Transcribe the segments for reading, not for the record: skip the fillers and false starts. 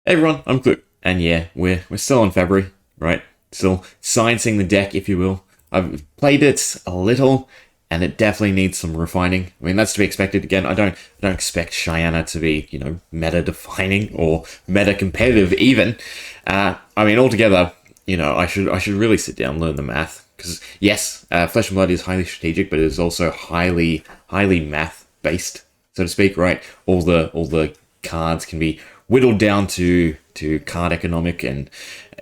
Hey everyone, I'm Clue, and yeah, we're still in February, right? Still sciencing the deck, if you will. I've played it a little, and it definitely needs some refining. I mean, that's to be expected. Again, I don't expect Shiyana to be, meta-defining or meta-competitive even. I mean, altogether, I should really sit down and learn the math. Because yes, Flesh and Blood is highly strategic, but it is also highly math-based, so to speak, right? All the cards can be whittled down to card economic, and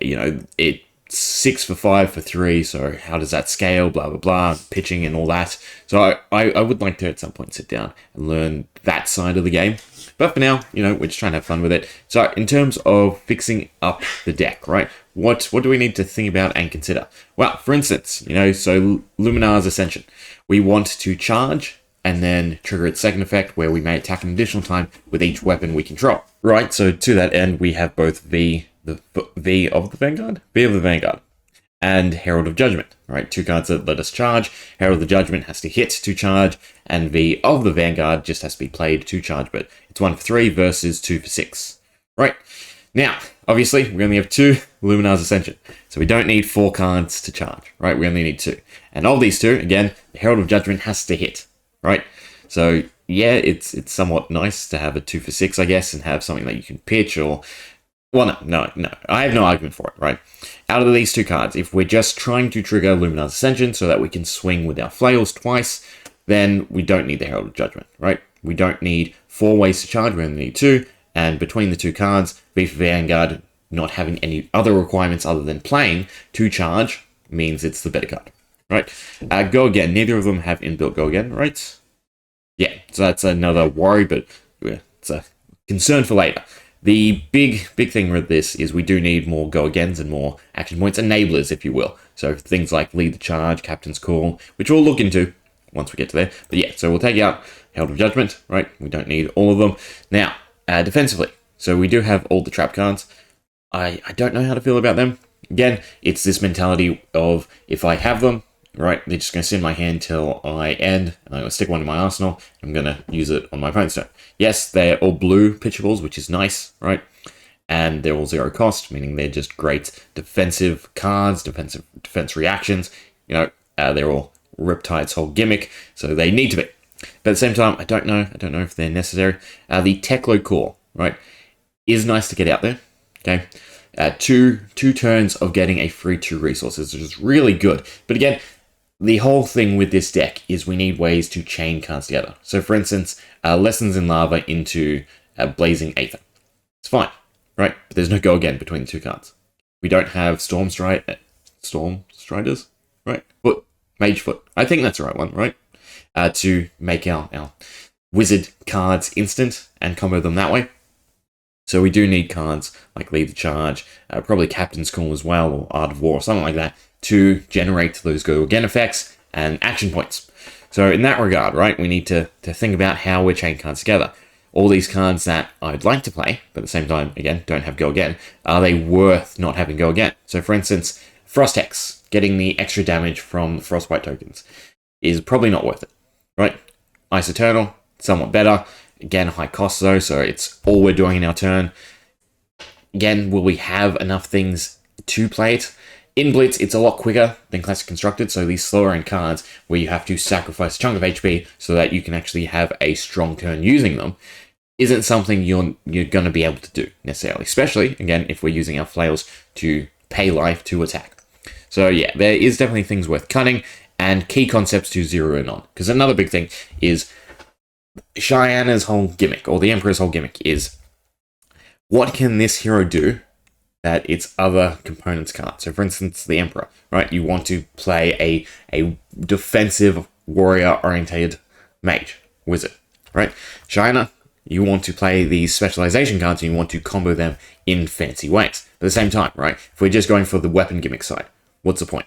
it's 6 for 5 for 3, so how does that scale, blah blah blah, pitching and all that. So I would like to at some point sit down and learn that side of the game, but for now, we're just trying to have fun with it. So in terms of fixing up the deck, right, what do we need to think about and consider? Well, for instance, so Luminar's Ascension, we want to charge and then trigger its second effect, where we may attack an additional time with each weapon we control. Right, so to that end, we have both V of the Vanguard, and Herald of Judgment, right? Two cards that let us charge. Herald of the Judgment has to hit to charge, and V of the Vanguard just has to be played to charge, but it's 1 for 3 versus 2 for 6. Right, now, obviously, we only have 2 Luminar's Ascension, so we don't need 4 cards to charge, right? We only need 2. And of these 2, again, the Herald of Judgment has to hit. Right, so yeah, it's somewhat nice to have a 2 for 6, I guess, and have something that you can pitch, or well, no, I have no argument for it. Right, out of these 2 cards, if we're just trying to trigger Luminar's Ascension so that we can swing with our flails twice, then we don't need the Herald of Judgment. Right, we don't need 4 ways to charge; we only need 2. And between the 2 cards, V for Vanguard not having any other requirements other than playing to charge means it's the better card. Right, Go Again. Neither of them have inbuilt Go Again, right? Yeah, so that's another worry, but it's a concern for later. The big thing with this is we do need more Go Agains and more action points, enablers, if you will. So things like Lead the Charge, Captain's Call, which we'll look into once we get to there. But yeah, so we'll take out Herald of Judgment, right? We don't need all of them. Now, defensively, so we do have all the trap cards. I don't know how to feel about them. Again, it's this mentality of, if I have them, right, they're just going to sit in my hand till I end, and I'm going to stick one in my arsenal. I'm going to use it on my opponent's turn. Yes, they're all blue pitchables, which is nice, right? And they're all 0 cost, meaning they're just great defensive cards, defense reactions. They're all Riptide's whole gimmick, so they need to be. But at the same time, I don't know if they're necessary. The Techlo Core, right, is nice to get out there, okay? Two turns of getting a free 2 resources, which is really good. But again, the whole thing with this deck is we need ways to chain cards together. So for instance, Lessons in Lava into Blazing Aether. It's fine, right? But there's no Go Again between the 2 cards. We don't have Storm Striders, right? Mage Foot. I think that's the right one, right? To make our wizard cards instant and combo them that way. So we do need cards like Lead the Charge, probably Captain's Call as well, or Art of War, or something like that, to generate those Go Again effects and action points. So in that regard, right, we need to think about how we're chaining cards together. All these cards that I'd like to play, but at the same time, again, don't have Go Again, are they worth not having Go Again? So for instance, Frost Hex, getting the extra damage from Frostbite tokens, is probably not worth it, right? Ice Eternal, somewhat better. Again, high cost though, so it's all we're doing in our turn. Again, will we have enough things to play it? In Blitz, it's a lot quicker than Classic Constructed, so these slower end cards where you have to sacrifice a chunk of HP so that you can actually have a strong turn using them isn't something you're going to be able to do necessarily, especially, again, if we're using our flails to pay life to attack. So yeah, there is definitely things worth cutting and key concepts to zero in on. Because another big thing is Shiyana's whole gimmick, or the Emperor's whole gimmick, is what can this hero do that its other components can't? So for instance, the Emperor, right? You want to play a defensive warrior-orientated mage, wizard, right? Shiyana, you want to play these specialization cards and you want to combo them in fancy ways. But at the same time, right? If we're just going for the weapon gimmick side, what's the point?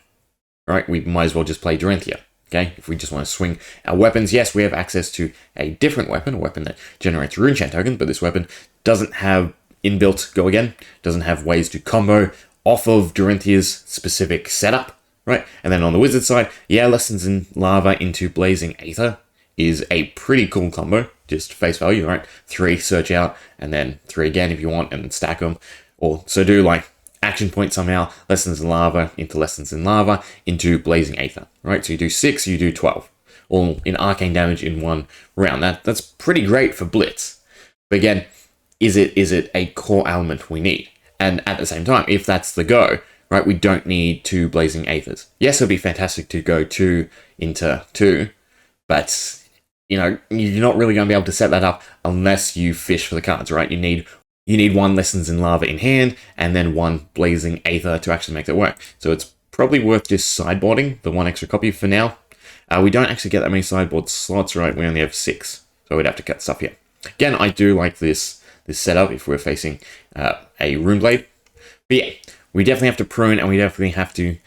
Right? We might as well just play Dorinthia. Okay, if we just want to swing our weapons, yes, we have access to a different weapon, a weapon that generates rune chant tokens, but this weapon doesn't have inbuilt Go Again, doesn't have ways to combo off of Dorinthia's specific setup, right? And then on the wizard side, yeah, Lessons in Lava into Blazing Aether is a pretty cool combo just face value, right? 3 search out, and then 3 again if you want, and stack them. Or so do like action point somehow, Lessons in Lava into Lessons in Lava into Blazing Aether, right? So you do 6, you do 12, all in arcane damage in one round. That's pretty great for Blitz. But again, is it a core element we need? And at the same time, if that's the go, right, we don't need 2 Blazing Aethers. Yes, it'd be fantastic to go 2 into 2, but you know, you're not really going to be able to set that up unless you fish for the cards, right? You need 1 Lessons in Lava in hand, and then 1 Blazing Aether to actually make that work. So it's probably worth just sideboarding the 1 extra copy for now. We don't actually get that many sideboard slots, right? We only have 6, so we'd have to cut stuff here. Again, I do like this setup if we're facing a Runeblade. But yeah, we definitely have to prune, and we definitely have to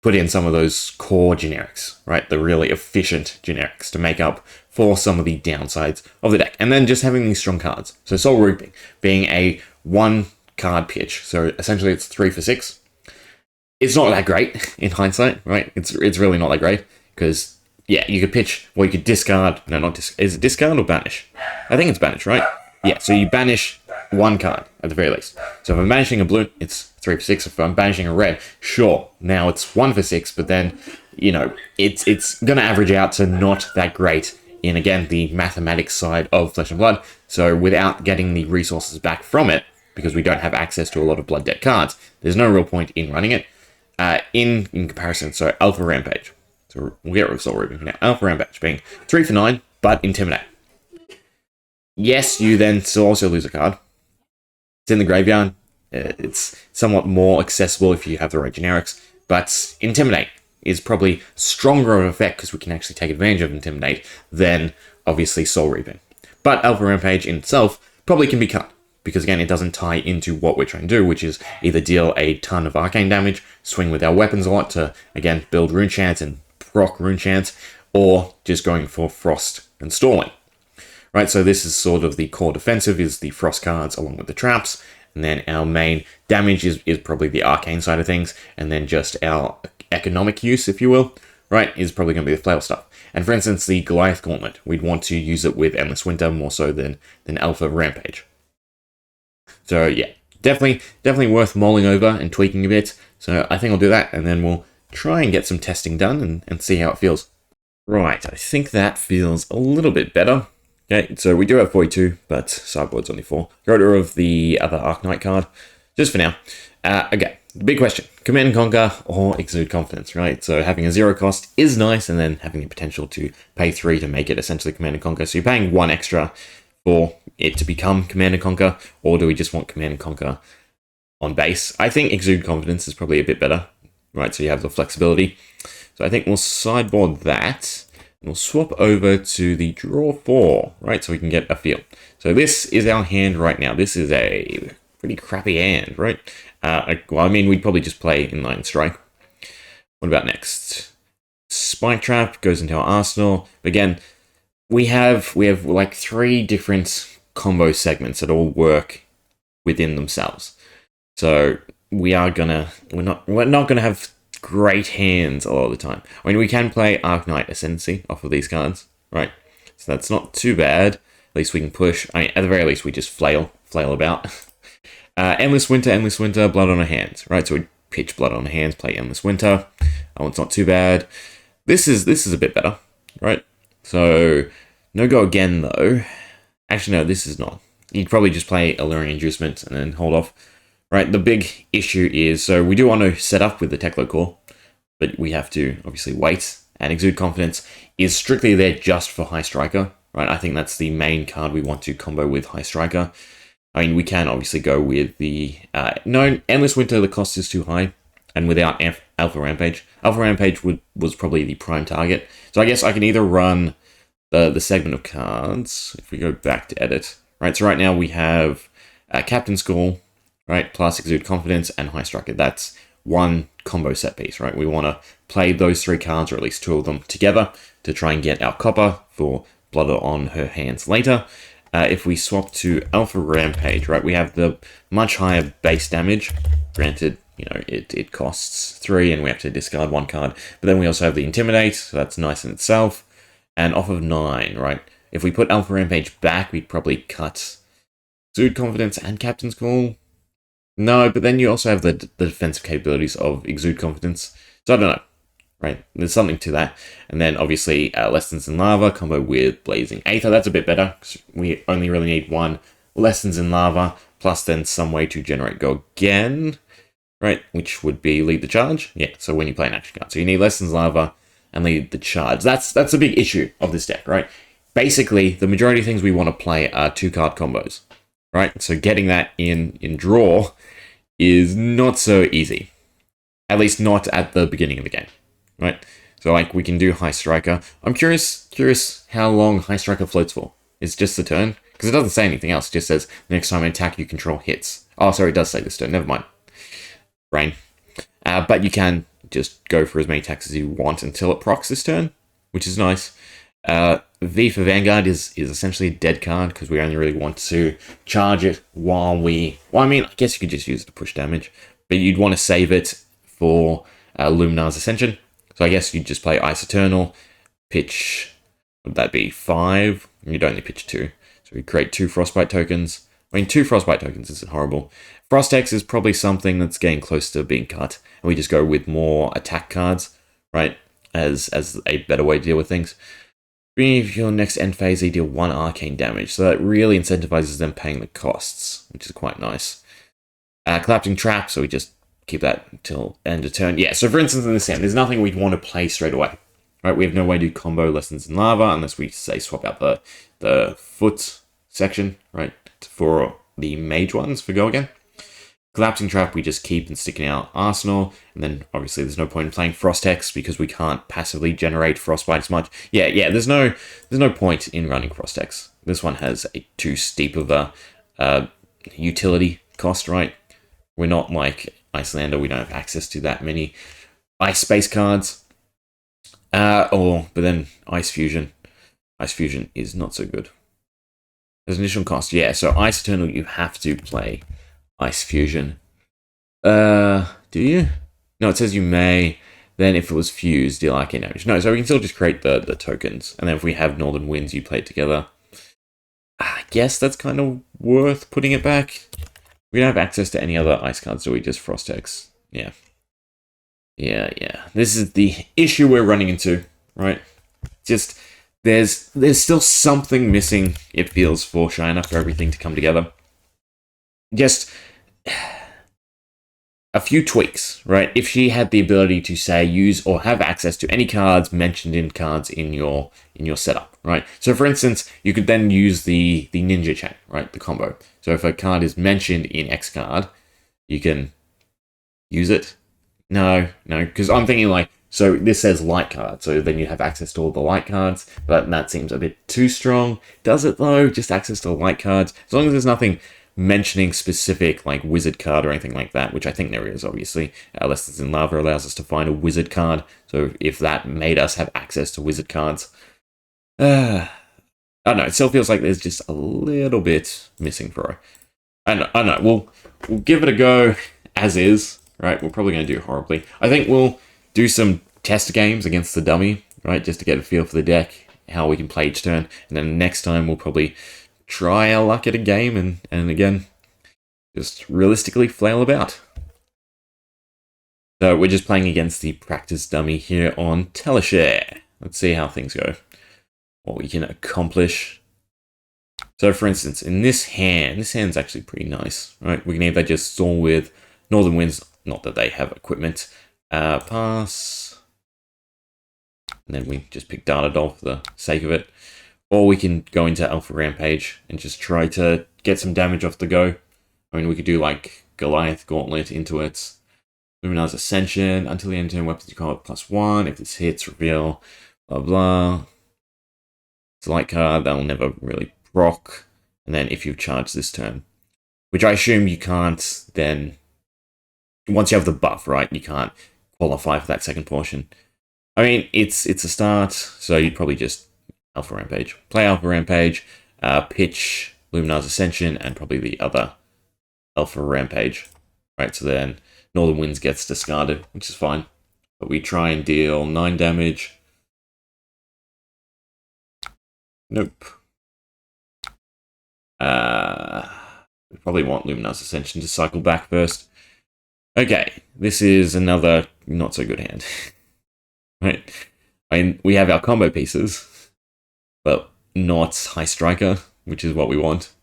put in some of those core generics, right? The really efficient generics to make up for some of the downsides of the deck. And then just having these strong cards. So Soul Reaping being a 1 card pitch. So essentially it's 3 for 6. It's not that great in hindsight, right? It's really not that great because, yeah, you could pitch, or you could discard. No, not discard. Is it discard or banish? I think it's banish, right? Yeah, so you banish 1 card at the very least. So if I'm banishing a blue, it's 3 for 6. If I'm banishing a red, sure, now it's 1 for 6, but then, you know, it's going to average out to not that great in, again, the mathematics side of Flesh and Blood. So without getting the resources back from it, because we don't have access to a lot of Blood Debt cards, there's no real point in running it in comparison. So Alpha Rampage. So we'll get rid of Soul Reaping for now. Alpha Rampage being 3 for 9, but Intimidate. Yes, you then still also lose a card. It's in the graveyard. It's somewhat more accessible if you have the right generics, but Intimidate is probably stronger of effect because we can actually take advantage of Intimidate than, obviously, Soul Reaping. But Alpha Rampage in itself probably can be cut, because again, it doesn't tie into what we're trying to do, which is either deal a ton of arcane damage, swing with our weapons a lot to, again, build rune chance and proc rune chance, or just going for frost and stalling. Right, so this is sort of the core defensive, is the frost cards along with the traps, and then our main damage is probably the arcane side of things, and then just our economic use, if you will, right, is probably going to be the flail stuff. And for instance, the Goliath Gauntlet, we'd want to use it with Endless Winter more so than Alpha Rampage. So yeah, definitely worth mulling over and tweaking a bit. So I think I'll do that, and then we'll try and get some testing done and see how it feels. Right, I think that feels a little bit better. Okay, so we do have 42, but sideboard's only 4. Got rid of the other Arknight card, just for now. Okay, the big question, Command and Conquer or Exude Confidence, right? So having a 0 cost is nice, and then having the potential to pay 3 to make it essentially Command and Conquer. So you're paying 1 extra for it to become Command and Conquer, or do we just want Command and Conquer on base? I think Exude Confidence is probably a bit better, right? So you have the flexibility. So I think we'll sideboard that. We'll swap over to the draw 4, right, so we can get a feel. So this is our hand right now. This is a pretty crappy hand, right? Well, I mean, we'd probably just play Inline Strike. What about next? Spike Trap goes into our arsenal. But again, we have like 3 different combo segments that all work within themselves. So we're not gonna have great hands a lot of the time. I mean, we can play Arknight Ascendancy off of these cards, right? So that's not too bad. At least we can push. I mean, at the very least, we just flail about. Endless Winter, Blood on our hands, right? So we pitch Blood on our hands, play Endless Winter. Oh, it's not too bad. This is a bit better, right? So no go again though. Actually, no, this is not. You'd probably just play Alluring Inducement and then hold off. Right, the big issue is, so we do want to set up with the Teklo core, but we have to obviously wait, and Exude Confidence is strictly there just for High Striker, right? I think that's the main card we want to combo with High Striker. I mean, we can obviously go with the, no, Endless Winter, the cost is too high, and without Alpha Rampage. Alpha Rampage was probably the prime target, so I guess I can either run the segment of cards, if we go back to edit, right? So right now we have Captain Skull, right, plus Exude Confidence and High Striker. That's 1 combo set piece, right? We want to play those 3 cards, or at least 2 of them, together to try and get our copper for Blood on her hands later. If we swap to Alpha Rampage, right, we have the much higher base damage. Granted, you know, it costs 3 and we have to discard 1 card. But then we also have the Intimidate, so that's nice in itself. And off of 9, right, If we put Alpha Rampage back, we'd probably cut Exude Confidence and Captain's Call. No, but then you also have the defensive capabilities of Exude Confidence. So I don't know, right? There's something to that. And then obviously Lessons in Lava combo with Blazing Aether. That's a bit better because we only really need one Lessons in Lava plus then some way to generate Go Again, right? Which would be Lead the Charge. Yeah, so when you play an action card. So you need Lessons Lava and Lead the Charge. That's a big issue of this deck, right? Basically, the majority of things we want to play are 2-card combos, right? So getting that in draw is not so easy. At least not at the beginning of the game, right? So like we can do High Striker. I'm curious how long High Striker floats for. It's just the turn? Because it doesn't say anything else. It just says next time an attack you control hits. Oh, sorry, it does say this turn. Never mind. Brain. But you can just go for as many attacks as you want until it procs this turn, which is nice. V for Vanguard is essentially a dead card because we only really want to charge it while we... Well, I mean, I guess you could just use it to push damage, but you'd want to save it for Luminar's Ascension. So I guess you'd just play Ice Eternal, pitch... Would that be 5? You'd only pitch 2. So we create 2 Frostbite tokens. I mean, 2 Frostbite tokens isn't horrible. Frost-X is probably something that's getting close to being cut, and we just go with more attack cards, right, as a better way to deal with things. If your next end phase, they deal 1 arcane damage, so that really incentivizes them paying the costs, which is quite nice. Collapsing Trap, so we just keep that until end of turn. Yeah, so for instance, in this hand, there's nothing we'd want to play straight away. Right, we have no way to combo Lessons in Lava unless we, say, swap out the foot section, right, for the mage ones for Go Again. Collapsing Trap, we just keep and stick in our arsenal, and then obviously there's no point in playing Frost-Hex because we can't passively generate Frostbite as much. Yeah, there's no point in running Frost-Hex. This one has a too steep of a utility cost, right? We're not like Icelander, we don't have access to that many ice space cards. But then Ice Fusion. Ice Fusion is not so good. There's an initial cost, yeah, so Ice Eternal, you have to play Ice Fusion. Do you? No, it says you may. Then if it was fused, deal arcane damage. No, so we can still just create the tokens. And then if we have Northern Winds, you play it together. I guess that's kind of worth putting it back. We don't have access to any other ice cards, so we just Frost-Hex. Yeah. This is the issue we're running into, right? Just, there's still something missing, it feels, for Shiyana, for everything to come together. Just a few tweaks, right? If she had the ability to, say, use or have access to any cards mentioned in cards in your setup, right? So, for instance, you could then use the ninja chain, right? The combo. So if a card is mentioned in X card, you can use it. No, because I'm thinking like, so this says light card, so then you have access to all the light cards, but that seems a bit too strong. Does it though? Just access to the light cards? As long as there's nothing mentioning specific like wizard card or anything like that, which I think there is, obviously. Lessons in Lava allows us to find a wizard card, so if that made us have access to wizard cards. I don't know, it still feels like there's just a little bit missing for her. I don't know, we'll give it a go as is. Right, we're probably going to do horribly. I think we'll do some test games against the dummy, right, just to get a feel for the deck, how we can play each turn, and then next time we'll probably try our luck at a game, and again, just realistically flail about. So we're just playing against the practice dummy here on Teleshare. Let's see how things go, what we can accomplish. So for instance, in this hand's actually pretty nice, right? We can either just stall with Northern Winds, not that they have equipment, pass, and then we just pick Data Doll for the sake of it, or we can go into Alpha Rampage and just try to get some damage off the go. I mean, we could do like Goliath Gauntlet into it, Luminar's Ascension, until the end of turn, weapons you combat +1, if this hits, reveal, blah blah. It's a light card, that'll never really proc, and then if you've charged this turn, which I assume you can't then... Once you have the buff, right, you can't qualify for that second portion. I mean, it's a start, so you'd probably just Alpha Rampage. Play Alpha Rampage, pitch Luminar's Ascension, and probably the other Alpha Rampage. Right, so then Northern Winds gets discarded, which is fine. But we try and deal 9 damage. Nope. We probably want Luminous Ascension to cycle back first. Okay, this is another not so good hand. Right? I mean, we have our combo pieces, but not High Striker, which is what we want.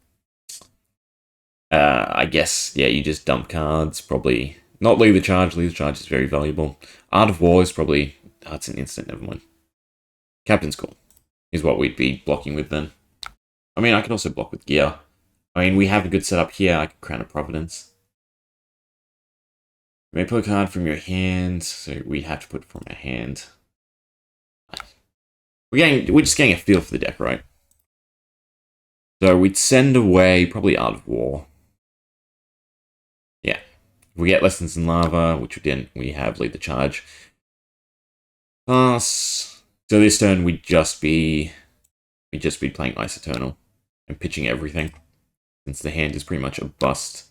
I guess, yeah, you just dump cards, probably not leave the charge. Leave the charge is very valuable. Art of War is probably, it's an instant, never mind. Captain's Call is what we'd be blocking with then. I mean, I could also block with Gear. I mean, we have a good setup here. I could Crown of Providence. You may put a card from your hand, so we have to put it from our hand. We're just getting a feel for the deck, right? So we'd send away probably Art of War. Yeah. If we get Lessons in Lava, which we didn't, we have Lead the Charge. Pass. So this turn we'd just be playing Ice Eternal and pitching everything, since the hand is pretty much a bust.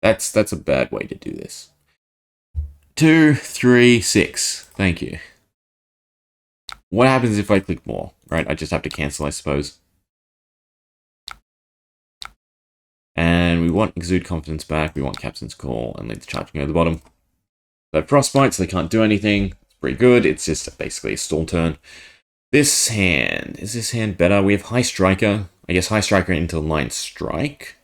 That's a bad way to do this. 2, 3, 6. Thank you. What happens if I click more? Right, I just have to cancel, I suppose. And we want Exude Confidence back. We want Captain's Call and Lead the Charge at the bottom. They have Frostbite, so they can't do anything. It's pretty good. It's just basically a stall turn. This hand, is this hand better? We have High Striker. I guess High Striker into Line Strike,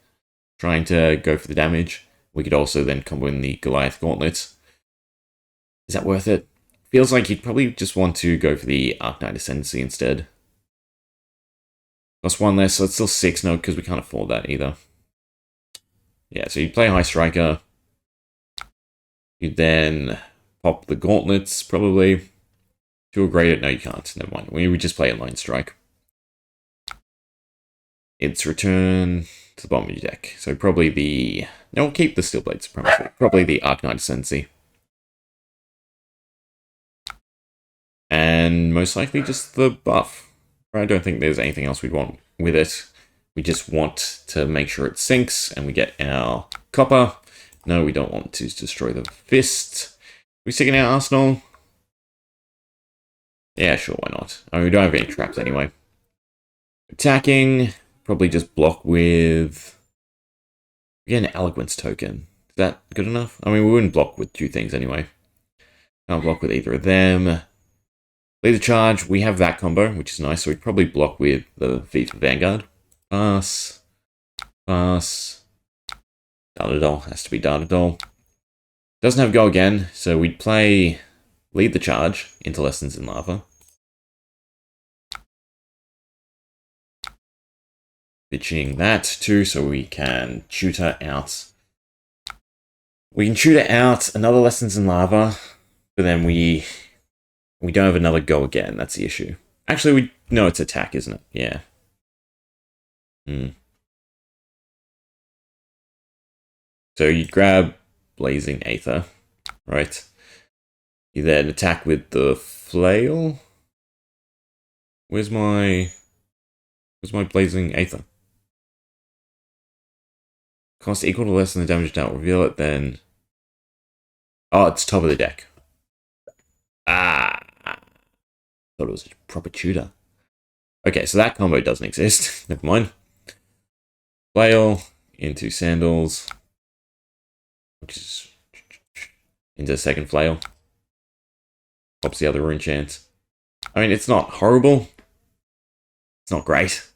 trying to go for the damage. We could also then combo in the Goliath Gauntlets. Is that worth it? Feels like you'd probably just want to go for the Arknight Ascendancy instead. Plus 1 less, so it's still 6 no, because we can't afford that either. Yeah, so you'd play High Striker. You'd then pop the Gauntlets, probably. To upgrade it? No, you can't. Never mind. We would just play a Line Strike. Its return to the bottom of your deck. So probably the... No, we'll keep the Steel Blade Supremacy. Probably the Arknight Ascendancy. And most likely just the buff. I don't think there's anything else we'd want with it. We just want to make sure it sinks and we get our copper. No, we don't want to destroy the fist. We stick in our arsenal? Yeah, sure, why not? I mean, we don't have any traps anyway. Attacking, probably just block with... Again, Eloquence token. Is that good enough? I mean, we wouldn't block with 2 things anyway. Can't block with either of them. Lead the Charge, we have that combo, which is nice, so we'd probably block with the V for Vanguard. Pass. Pass. Dardadol, has to be Dardadol. Doesn't have Go Again, so we'd play Lead the Charge into Lessons in Lava. Pitching that too, so we can tutor out. We can tutor out another Lessons in Lava, but then we don't have another Go Again, that's the issue. Actually, no, it's attack, isn't it? Yeah. So you'd grab Blazing Aether, right? You then attack with the Flail. Where's my Blazing Aether? Cost equal to less than the damage dealt. Reveal it, then... Oh, it's top of the deck. Ah! Thought it was a proper tutor. Okay, so that combo doesn't exist. Never mind. Flail into Sandals. Which is... into second Flail. Pops the other Rune Chant. I mean, it's not horrible. It's not great.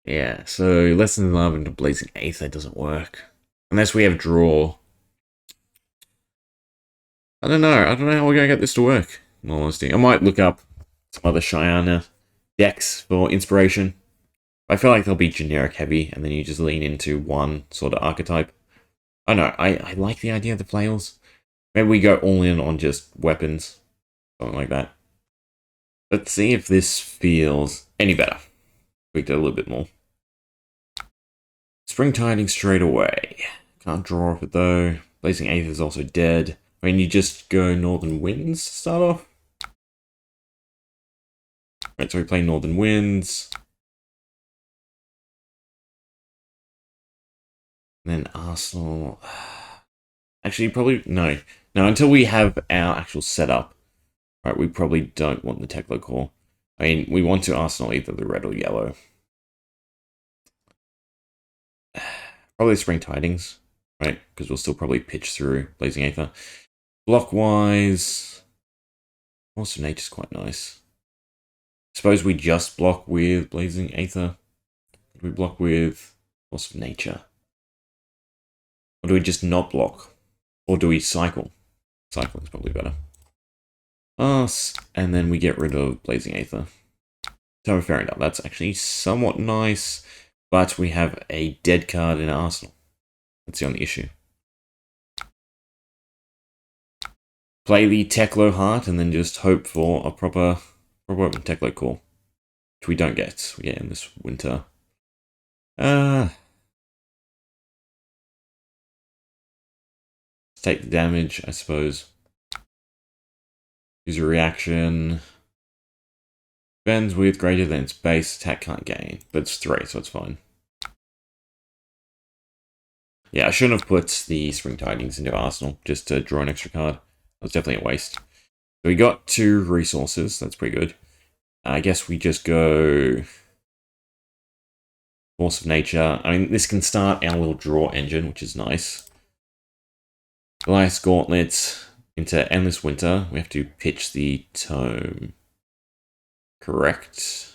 Yeah, so Lessons in Lava into Blazing Aether doesn't work. Unless we have Draw. I don't know how we're going to get this to work, in all honesty. I might look up some other Shiyana decks for inspiration. I feel like they'll be generic heavy, and then you just lean into one sort of archetype. I don't know, I like the idea of the flails. Maybe we go all in on just weapons. Something like that. Let's see if this feels any better. Tweaked it a little bit more. Spring Tidings straight away. Can't draw off it though. Blazing Aether is also dead. I mean, you just go Northern Winds to start off. Right, so we play Northern Winds. And then Arsenal. Actually, probably... No, until we have our actual setup. Right, we probably don't want the Teklo Core. I mean, we want to Arsenal either the red or yellow. Probably Spring Tidings, right? Because we'll still probably pitch through Blazing Aether. Block-wise, Force of Nature's quite nice. Suppose we just block with Blazing Aether. We block with Force of Nature. Or do we just not block? Or do we cycle? Cycling is probably better. Pass, and then we get rid of Blazing Aether. So fair enough, that's actually somewhat nice, but we have a dead card in our arsenal. That's the only issue. Play the Teklo Heart and then just hope for a proper open Teklo Core, which we don't get. We get in this winter. Let's take the damage, I suppose. Use a reaction. Bends with greater than its base attack can't gain, but it's 3, so it's fine. Yeah, I shouldn't have put the Spring Tidings into Arsenal just to draw an extra card. That was definitely a waste. So we got 2 resources, that's pretty good. I guess we just go Force of Nature. I mean, this can start our little draw engine, which is nice. Goliath's Gauntlet into Endless Winter. We have to pitch the Tome. Correct.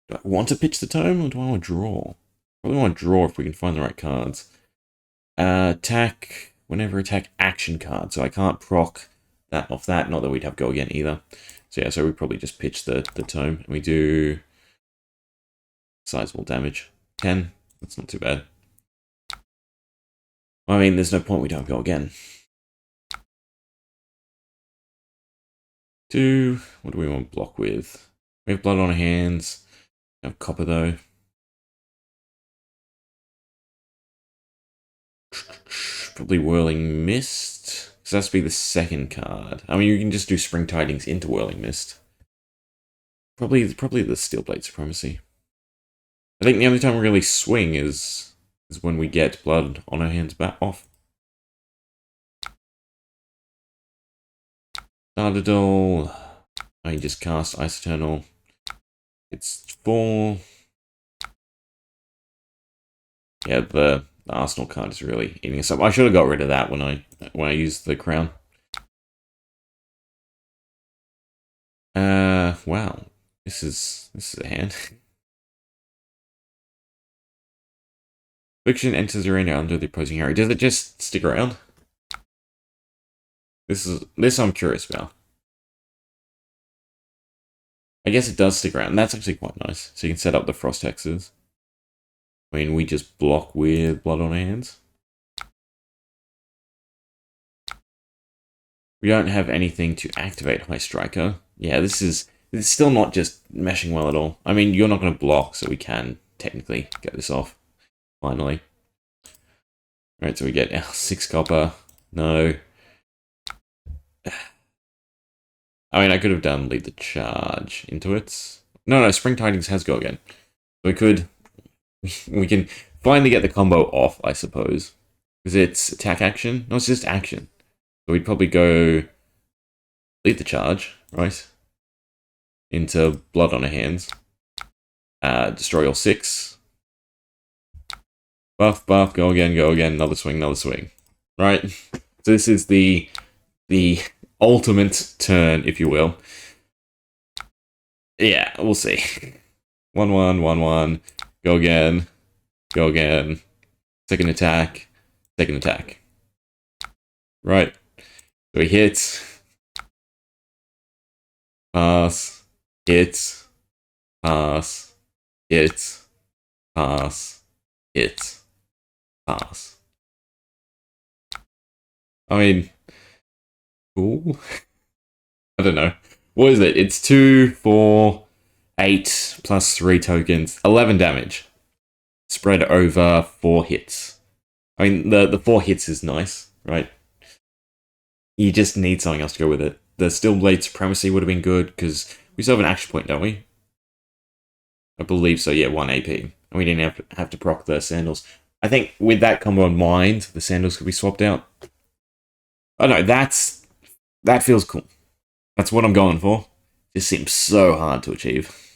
Do I want to pitch the Tome, or do I want to draw? Probably want to draw if we can find the right cards. Attack, whenever attack action card, so I can't proc that off that, not that we'd have go again either. So yeah, so we probably just pitch the Tome, and we do sizable damage. 10, that's not too bad. I mean, there's no point we don't go again. 2, what do we want to block with? We have blood on our hands. We have copper though. Probably Whirling Mist, because that has to be the second card. I mean, you can just do Spring Tidings into Whirling Mist. Probably the Steelblade Supremacy. I think the only time we really swing is when we get blood on our hands back off. Citadel. I just cast Ice Eternal. It's 4. Yeah, the Arsenal card is really eating us up. I should have got rid of that when I used the crown. Wow. This is a hand. Fiction enters arena under the opposing hero. Does it just stick around? This I'm curious about. I guess it does stick around. That's actually quite nice. So you can set up the frost hexes. I mean, we just block with blood on our hands. We don't have anything to activate High Striker. Yeah, it's still not just meshing well at all. I mean, you're not going to block, so we can technically get this off. Finally. Alright, so we get our 6 copper. No. I mean, I could have done lead the charge into it. No, Spring Tidings has go again. We can finally get the combo off, I suppose. Because it's attack action. No, it's just action. So we'd probably go lead the charge, right? Into blood on our hands. Destroy all 6. Buff, go again, another swing. Right? So this is the ultimate turn, if you will. Yeah, we'll see. 1-1, go again. Second attack. Right. So he hits. Pass. Hits. Pass. Hits. Pass. Hits. Pass. I mean, cool. I don't know. What is it? It's 2, 4, 8 plus 3 tokens. 11 damage. Spread over 4 hits. I mean, the 4 hits is nice, right? You just need something else to go with it. The Steelblade Supremacy would have been good, because we still have an action point, don't we? I believe so, yeah, 1 AP. And we didn't have to proc the sandals. I think with that combo in mind, the sandals could be swapped out. Oh no, that feels cool. That's what I'm going for. Just seems so hard to achieve.